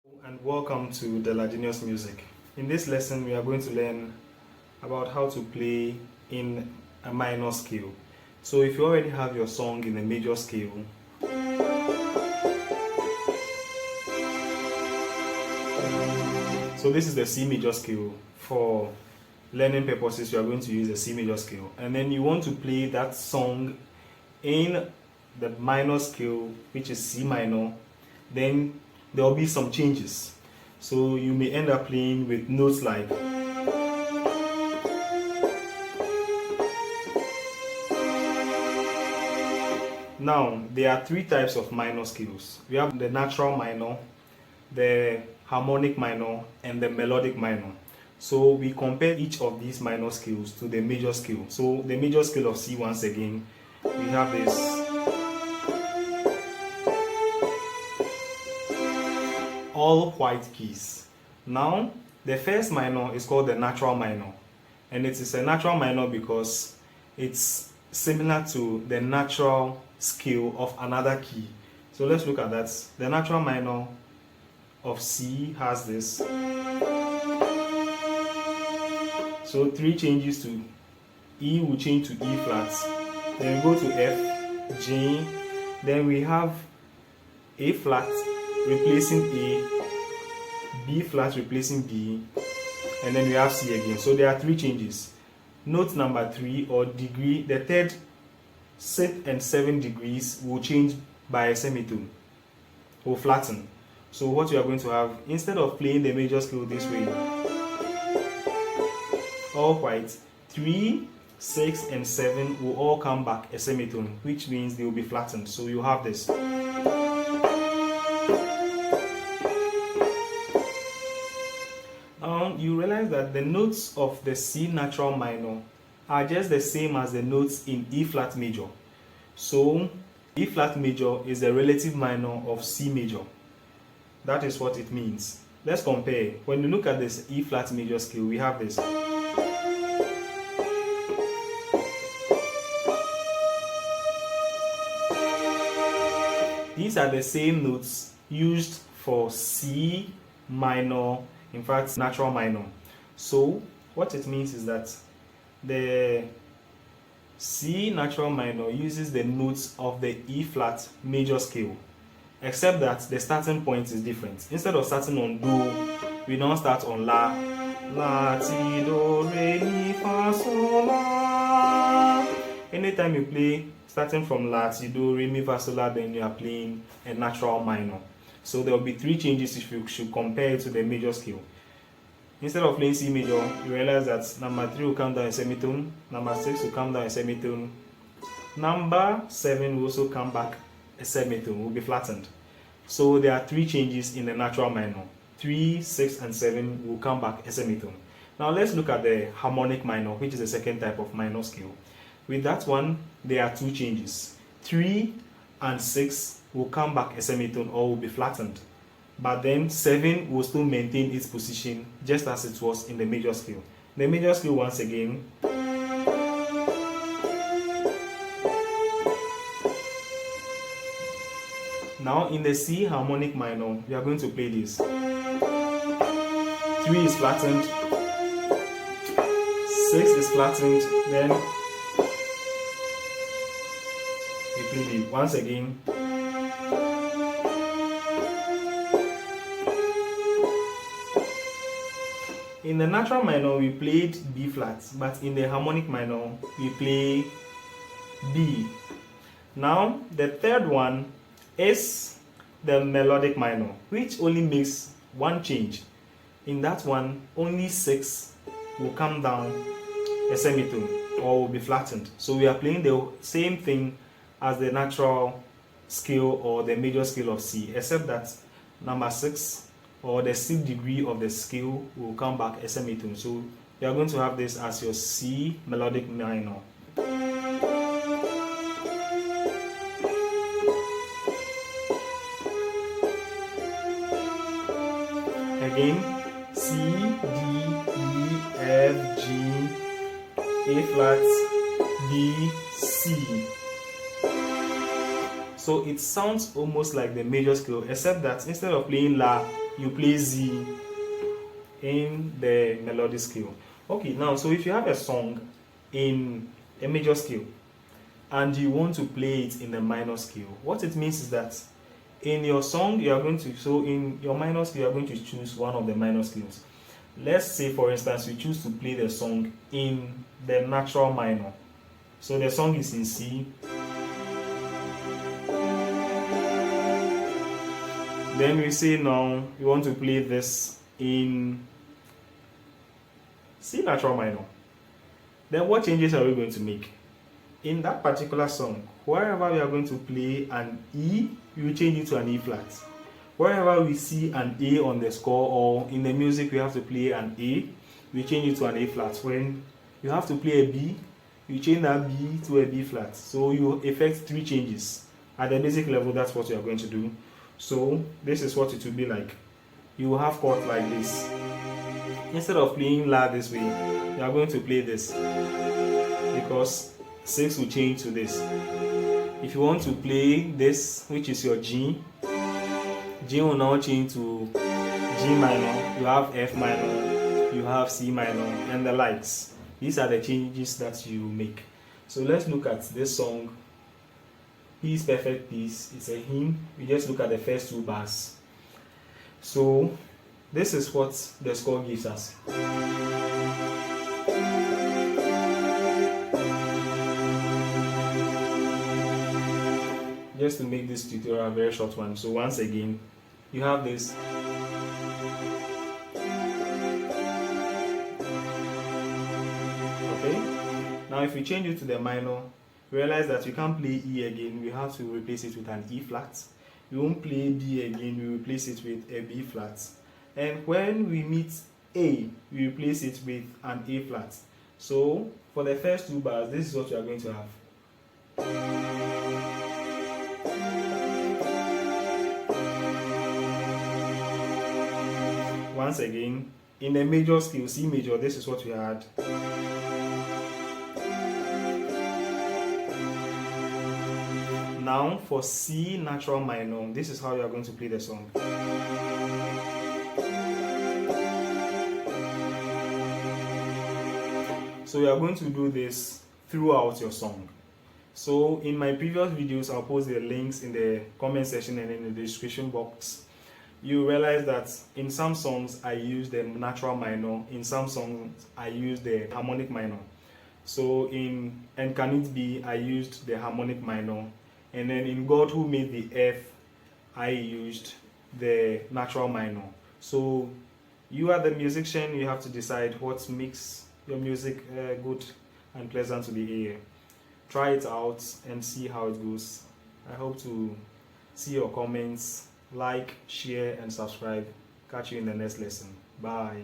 And welcome to the Ladinius Music. In this lesson, we are going to learn about how to play in a minor scale. So if you already have your song in a major scale, so this is the C major scale. For learning purposes, you are going to use the C major scale. And then you want to play that song in the minor scale, which is C minor. Then there will be some changes. So you may end up playing with notes like now there are three types of minor scales. We have the natural minor, the harmonic minor, and the melodic minor. So we compare each of these minor scales to the major scale. So the major scale of C, once again, we have this all white keys. Now the first minor is called the natural minor, and it is a natural minor because it's similar to the natural scale of another key. So let's look at that. The natural minor of C has this. So three changes to E will change to E flat. Then we go to F, G. Then we have A flat replacing A, B flat replacing B, and then we have C again. So there are three changes. Note number 3 or degree, the third, 6th and 7th degrees will change by a semitone or flatten. So what you are going to have, instead of playing the major scale this way, all white, 3, 6 and 7 will all come back a semitone, which means they will be flattened. So you have this. Now you realize that the notes of the C natural minor are just the same as the notes in E flat major. So E flat major is the relative minor of C major. That is what it means. Let's compare. When you look at this E flat major scale, we have this. These are the same notes used for C minor, in fact natural minor. So what it means is that the C natural minor uses the notes of the E flat major scale, except that the starting point is different. Instead of starting on Do, we now start on La. La, Ti, Do, Re, Mi, Fa, Sol, La. Anytime you play starting from La, Ti, Do, Re, Mi, Fa, Sol, La, then you are playing a natural minor. So there will be three changes if you should compare it to the major scale. Instead of playing C major, you realize that number 3 will come down a semitone, number 6 will come down a semitone, number 7 will also come back a semitone, will be flattened. So there are three changes in the natural minor. 3, 6, and 7 will come back a semitone. Now let's look at the harmonic minor, which is the second type of minor scale. With that one, there are two changes. 3 and 6 will come back a semitone or will be flattened. But then 7 will still maintain its position just as it was in the major scale. The major scale, once again, now in the C harmonic minor, we are going to play this. 3 is flattened, 6 is flattened, then we play it once again. In the natural minor, we played B flat, but in the harmonic minor, we play B. Now, the third one is the melodic minor, which only makes one change. In that one, only 6 will come down a semitone or will be flattened. So we are playing the same thing as the natural scale or the major scale of C, except that number 6 or the 6th degree of the scale will come back a semitone. So you are going to have this as your C melodic minor. Again, C, D, E, F, G, A flat, B, C. So it sounds almost like the major scale, except that instead of playing La, you play Z in the melodic scale. Okay, now so if you have a song in a major scale and you want to play it in the minor scale, what it means is that in your song you are going to, so in your minor scale you are going to choose one of the minor scales. Let's say for instance you choose to play the song in the natural minor. So the song is in C. Then we say now you want to play this in C natural minor. Then what changes are we going to make? In that particular song, wherever we are going to play an E, we will change it to an E flat. Wherever we see an A on the score, or in the music we have to play an A, we change it to an A flat. When you have to play a B, you change that B to a B flat. So you effect 3 changes. At the basic level, that's what you are going to do. So this is what it will be like. You will have chords like this. Instead of playing La this way, you are going to play this, because 6 will change to this. If you want to play this, which is your G, G will now change to G minor, you have F minor, you have C minor, and the likes. These are the changes that you make. So let's look at this song, Peace, Perfect Peace. It's a hymn. We just look at the first 2 bars. So this is what the score gives us. Just to make this tutorial a very short one. So once again, you have this. Okay. Now if we change it to the minor, realize that you can't play E again. We have to replace it with an E flat. We won't play B again. We replace it with a B flat. And when we meet A, we replace it with an A flat. So for the first 2 bars, this is what you are going to have. Once again, in the major scale, C major, this is what we had. Now for C natural minor, this is how you are going to play the song. So you are going to do this throughout your song. So in my previous videos, I'll post the links in the comment section and in the description box. You realize that in some songs I use the natural minor, in some songs I use the harmonic minor. So in And Can It Be, I used the harmonic minor, and then in God Who Made the Earth, I used the natural minor. So you are the musician, you have to decide what makes your music good and pleasant to the ear. Try it out and see how it goes. I hope to see your comments. Like, share, and subscribe. Catch you in the next lesson. Bye.